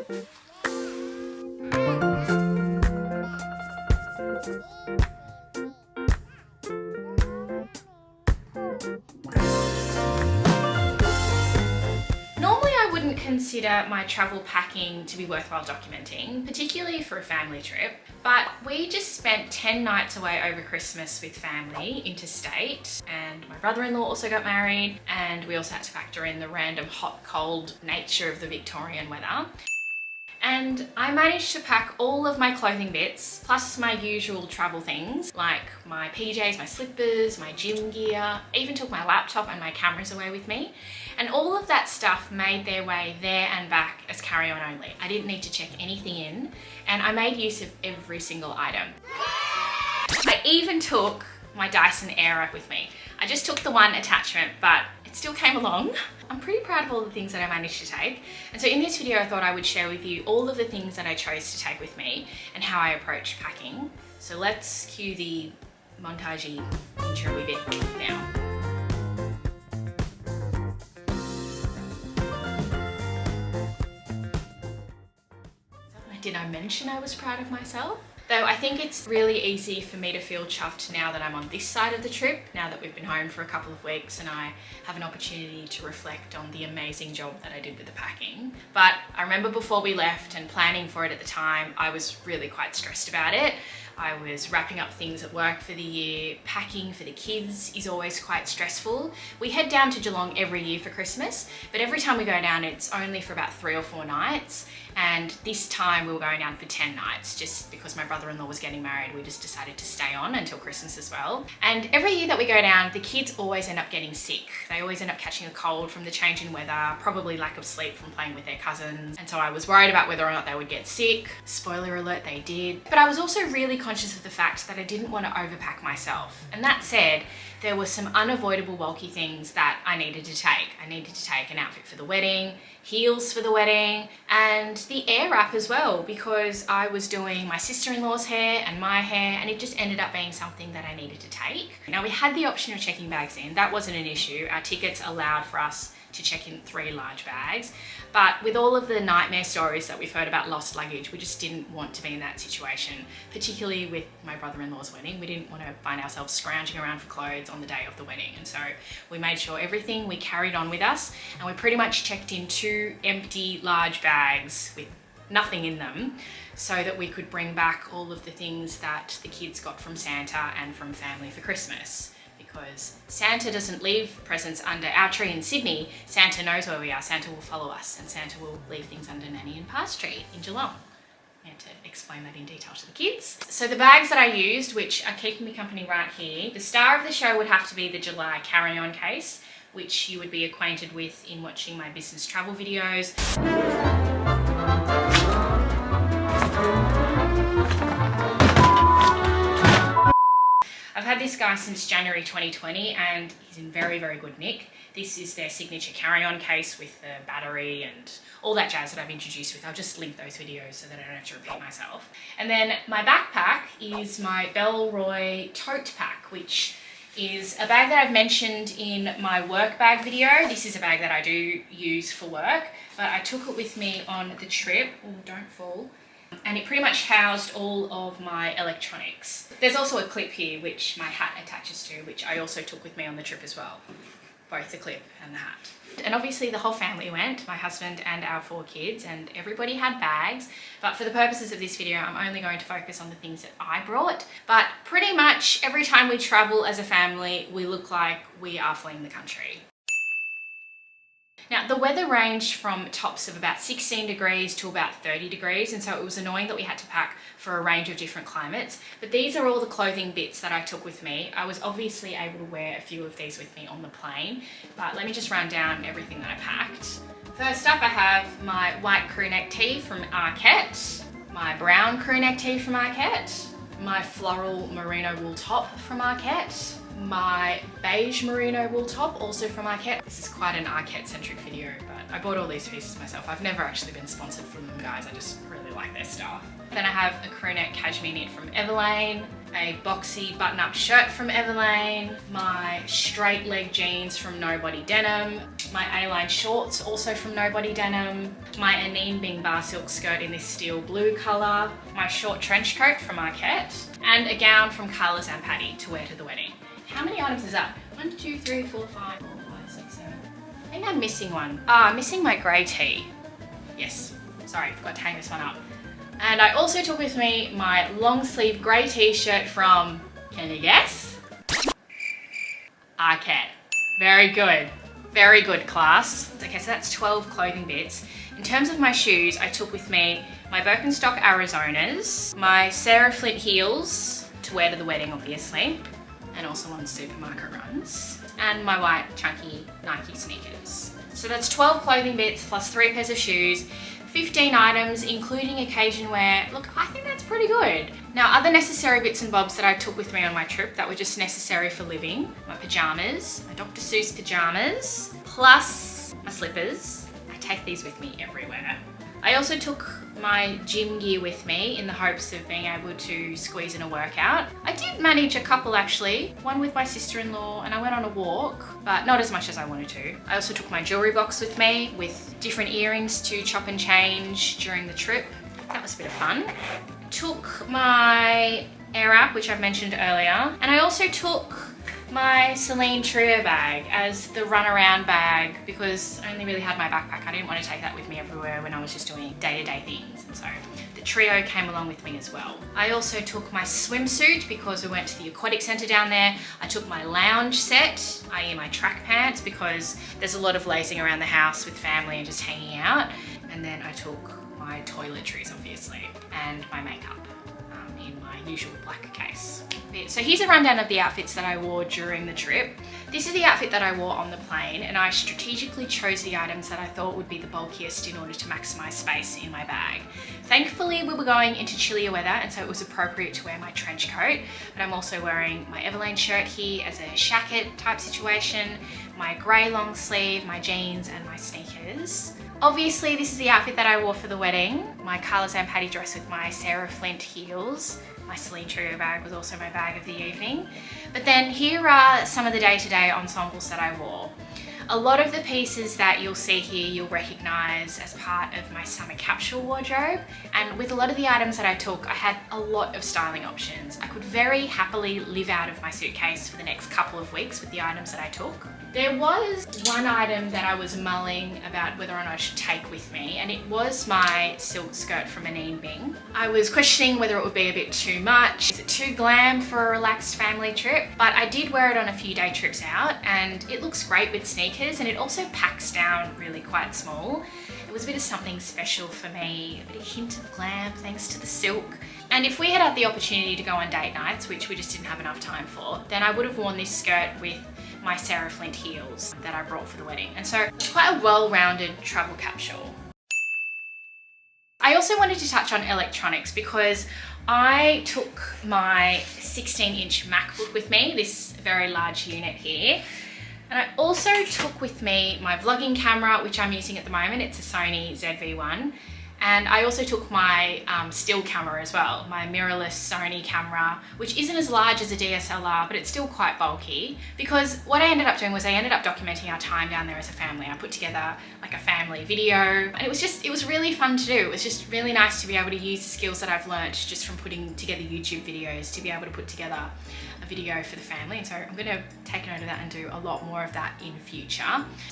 Normally I wouldn't consider my travel packing to be worthwhile documenting, particularly for a family trip, but we just spent 10 nights away over Christmas with family interstate, and my brother-in-law also got married, and we also had to factor in the random hot cold nature of the Victorian weather. And I managed to pack all of my clothing bits, plus my usual travel things, like my PJs, my slippers, my gym gear. I even took my laptop and my cameras away with me. And all of that stuff made their way there and back as carry-on only. I didn't need to check anything in, and I made use of every single item. I even took my Dyson Airwrap with me. I just took the one attachment, but it still came along. I'm pretty proud of all the things that I managed to take. And so in this video, I thought I would share with you all of the things that I chose to take with me and how I approach packing. So let's cue the montagey intro bit now. Did I mention I was proud of myself? Though I think it's really easy for me to feel chuffed now that I'm on this side of the trip, now that we've been home for a couple of weeks and I have an opportunity to reflect on the amazing job that I did with the packing. But I remember before we left and planning for it at the time, I was really quite stressed about it. I was wrapping up things at work for the year. Packing for the kids is always quite stressful. We head down to Geelong every year for Christmas, but every time we go down, it's only for about 3 or 4 nights. And this time we were going down for 10 nights, just because my brother-in-law was getting married. We just decided to stay on until Christmas as well. And every year that we go down, the kids always end up getting sick. They always end up catching a cold from the change in weather, probably lack of sleep from playing with their cousins. And so I was worried about whether or not they would get sick. Spoiler alert, they did. But I was also really conscious of the fact that I didn't want to overpack myself. And that said, there were some unavoidable bulky things that I needed to take. I needed to take an outfit for the wedding, heels for the wedding, and the air wrap as well, because I was doing my sister-in-law's hair and my hair, and it just ended up being something that I needed to take. Now, we had the option of checking bags in. That wasn't an issue. Our tickets allowed for us to check in 3 large bags. But with all of the nightmare stories that we've heard about lost luggage, we just didn't want to be in that situation, particularly with my brother-in-law's wedding. We didn't want to find ourselves scrounging around for clothes on the day of the wedding. And so we made sure everything we carried on with us, and we pretty much checked in 2 empty large bags with nothing in them, so that we could bring back all of the things that the kids got from Santa and from family for Christmas. Because Santa doesn't leave presents under our tree in Sydney. Santa knows where we are. Santa will follow us, and Santa will leave things under Nanny and Pa's tree in Geelong. I had to explain that in detail to the kids. So the bags that I used, which are keeping me company right here, the star of the show would have to be the July carry-on case, which you would be acquainted with in watching my business travel videos. I've had this guy since January 2020 and he's in very, very good nick. This is their signature carry-on case with the battery and all that jazz that I've introduced with. I'll just link those videos so that I don't have to repeat myself. And then my backpack is my Bellroy tote pack, which is a bag that I've mentioned in my work bag video. This is a bag that I do use for work, but I took it with me on the trip. Oh, don't fall. And it pretty much housed all of my electronics. There's also a clip here which my hat attaches to, which I also took with me on the trip as well. Both the clip and the hat. And obviously the whole family went, my husband and our 4 kids, and everybody had bags. But for the purposes of this video, I'm only going to focus on the things that I brought. But pretty much every time we travel as a family, we look like we are fleeing the country. Now, the weather ranged from tops of about 16 degrees to about 30 degrees, and so it was annoying that we had to pack for a range of different climates. But these are all the clothing bits that I took with me. I was obviously able to wear a few of these with me on the plane, but let me just run down everything that I packed. First up, I have my white crew neck tee from Arket, my brown crew neck tee from Arket, my floral merino wool top from Arket, my beige merino wool top, also from Arket. This is quite an Arket-centric video, but I bought all these pieces myself. I've never actually been sponsored from them, guys. I just really like their stuff. Then I have a crewneck cashmere knit from Everlane, a boxy button-up shirt from Everlane, my straight leg jeans from Nobody Denim, my A-line shorts also from Nobody Denim, my Anine Bing bar silk skirt in this steel blue colour, my short trench coat from Arquette, and a gown from Carla's and Patty to wear to the wedding. How many items is that? 1, 2, 3, 4, 5, 6, 7. I think I'm missing one. I'm missing my grey tee. Yes, sorry, forgot to hang this one up. And I also took with me my long sleeve grey t-shirt from, can you guess? Arquette. Very good class. Okay, so that's 12 clothing bits. In terms of my shoes, I took with me my Birkenstock Arizonas, my Sarah Flint heels to wear to the wedding obviously, and also on supermarket runs, and my white chunky Nike sneakers. So that's 12 clothing bits plus 3 pairs of shoes, 15 items, including occasion wear. Look, I think that's pretty good. Now, other necessary bits and bobs that I took with me on my trip that were just necessary for living: my pajamas, my Dr. Seuss pajamas, plus my slippers. I take these with me everywhere. I also took my gym gear with me in the hopes of being able to squeeze in a workout. I did manage a couple actually, one with my sister-in-law, and I went on a walk, but not as much as I wanted to. I also took my jewelry box with me with different earrings to chop and change during the trip. That was a bit of fun. Took my Air App, which I've mentioned earlier, and I also took my Celine Trio bag as the runaround bag because I only really had my backpack. I didn't want to take that with me everywhere when I was just doing day-to-day things, and so the Trio came along with me as well. I also took my swimsuit because we went to the aquatic centre down there. I took my lounge set, i.e. my track pants, because there's a lot of lazing around the house with family and just hanging out. And then I took my toiletries obviously and my makeup in my usual black case. So here's a rundown of the outfits that I wore during the trip. This is the outfit that I wore on the plane, and I strategically chose the items that I thought would be the bulkiest in order to maximize space in my bag. Thankfully, we were going into chillier weather, and so it was appropriate to wear my trench coat, but I'm also wearing my Everlane shirt here as a shacket type situation, my grey long sleeve, my jeans, and my sneakers. Obviously, this is the outfit that I wore for the wedding. My Carla's and Patty dress with my Sarah Flint heels. My Celine Trio bag was also my bag of the evening. But then here are some of the day-to-day ensembles that I wore. A lot of the pieces that you'll see here you'll recognise as part of my summer capsule wardrobe, and with a lot of the items that I took, I had a lot of styling options. I could very happily live out of my suitcase for the next couple of weeks with the items that I took. There was one item that I was mulling about whether or not I should take with me, and it was my silk skirt from Anine Bing. I was questioning whether it would be a bit too much. Is it too glam for a relaxed family trip? But I did wear it on a few day trips out, and it looks great with sneakers, and it also packs down really quite small. It was a bit of something special for me, a bit of hint of glam thanks to the silk. And if we had had the opportunity to go on date nights, which we just didn't have enough time for, then I would have worn this skirt with my Sarah Flint heels that I brought for the wedding. And so it's quite a well-rounded travel capsule. I also wanted to touch on electronics because I took my 16-inch MacBook with me, this very large unit here. And I also took with me my vlogging camera, which I'm using at the moment. It's a Sony ZV-1. And I also took my still camera as well, my mirrorless Sony camera, which isn't as large as a DSLR, but it's still quite bulky, because what I ended up doing was I ended up documenting our time down there as a family. I put together like a family video, and it was really fun to do. It was just really nice to be able to use the skills that I've learnt just from putting together YouTube videos to be able to put together a video for the family. And so I'm going to take note of that and do a lot more of that in future.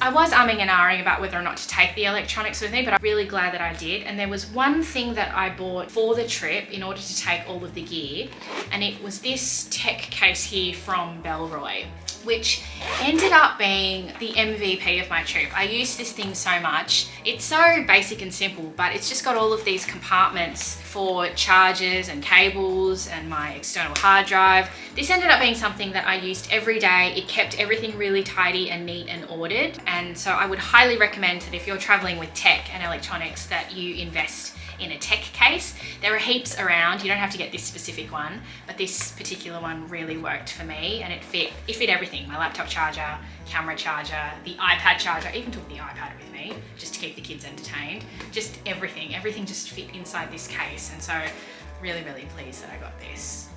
I was umming and ahhing about whether or not to take the electronics with me, but I'm really glad that I did. And there was one thing that I bought for the trip in order to take all of the gear, and it was this tech case here from Bellroy, which ended up being the MVP of my trip. I used this thing so much. It's so basic and simple, but it's just got all of these compartments for chargers and cables and my external hard drive. This ended up being something that I used every day. It kept everything really tidy and neat and ordered. And so I would highly recommend that if you're traveling with tech and electronics that you invest in a tech case. There are heaps around, you don't have to get this specific one, but this particular one really worked for me, and it fit everything. My laptop charger, camera charger, the iPad charger, I even took the iPad with me just to keep the kids entertained. Just everything just fit inside this case, and so really, really pleased that I got this.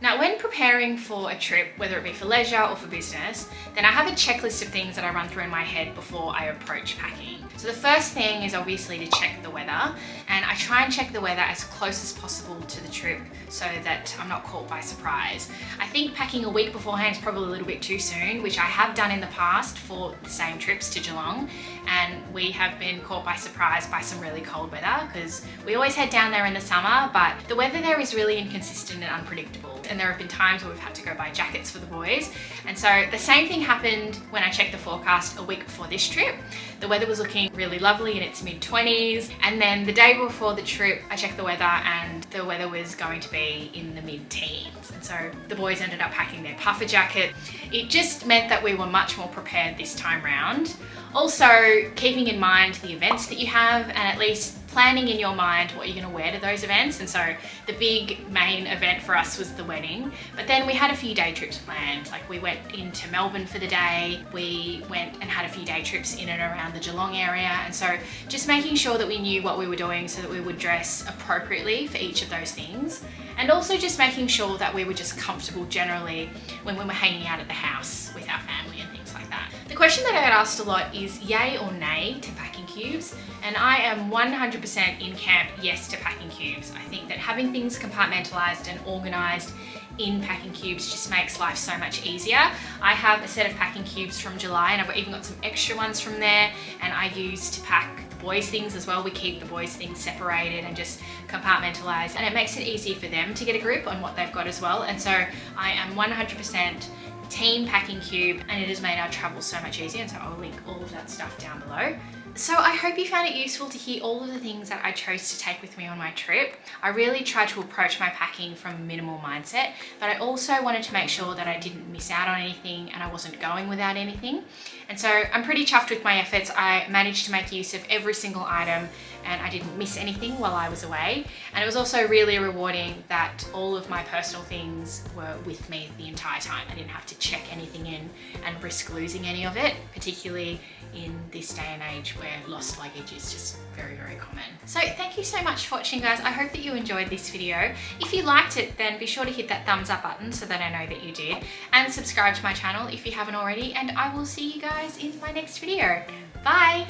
Now, when preparing for a trip, whether it be for leisure or for business, then I have a checklist of things that I run through in my head before I approach packing. So the first thing is obviously to check the weather, and I try and check the weather as close as possible to the trip so that I'm not caught by surprise. I think packing a week beforehand is probably a little bit too soon, which I have done in the past for the same trips to Geelong, and we have been caught by surprise by some really cold weather because we always head down there in the summer, but the weather there is really inconsistent and unpredictable. And there have been times where we've had to go buy jackets for the boys. And so the same thing happened when I checked the forecast a week before this trip. The weather was looking really lovely in its mid-20s. And then the day before the trip, I checked the weather and the weather was going to be in the mid-teens. And so the boys ended up packing their puffer jacket. It just meant that we were much more prepared this time round. Also, keeping in mind the events that you have, and at least planning in your mind what you're going to wear to those events. And so the big main event for us was the wedding, but then we had a few day trips planned. Like we went into Melbourne for the day, we went and had a few day trips in and around the Geelong area, and so just making sure that we knew what we were doing so that we would dress appropriately for each of those things, and also just making sure that we were just comfortable generally when we were hanging out at the house with our family and things like that. The question that I get asked a lot is yay or nay to packing cubes, and I am 100% in camp yes to packing cubes. I think that having things compartmentalized and organized in packing cubes just makes life so much easier. I have a set of packing cubes from July, and I've even got some extra ones from there, and I use to pack the boys' things as well. We keep the boys' things separated and just compartmentalized, and it makes it easy for them to get a grip on what they've got as well. And so I am 100% team packing cube, and it has made our travel so much easier, and so I'll link all of that stuff down below. So I hope you found it useful to hear all of the things that I chose to take with me on my trip. I really tried to approach my packing from a minimal mindset, but I also wanted to make sure that I didn't miss out on anything and I wasn't going without anything. And so I'm pretty chuffed with my efforts. I managed to make use of every single item and I didn't miss anything while I was away. And it was also really rewarding that all of my personal things were with me the entire time. I didn't have to check anything in and risk losing any of it, particularly in this day and age where lost luggage is just very, very common. So thank you so much for watching, guys. I hope that you enjoyed this video. If you liked it, then be sure to hit that thumbs up button so that I know that you did, and subscribe to my channel if you haven't already, and I will see you guys in my next video. Bye!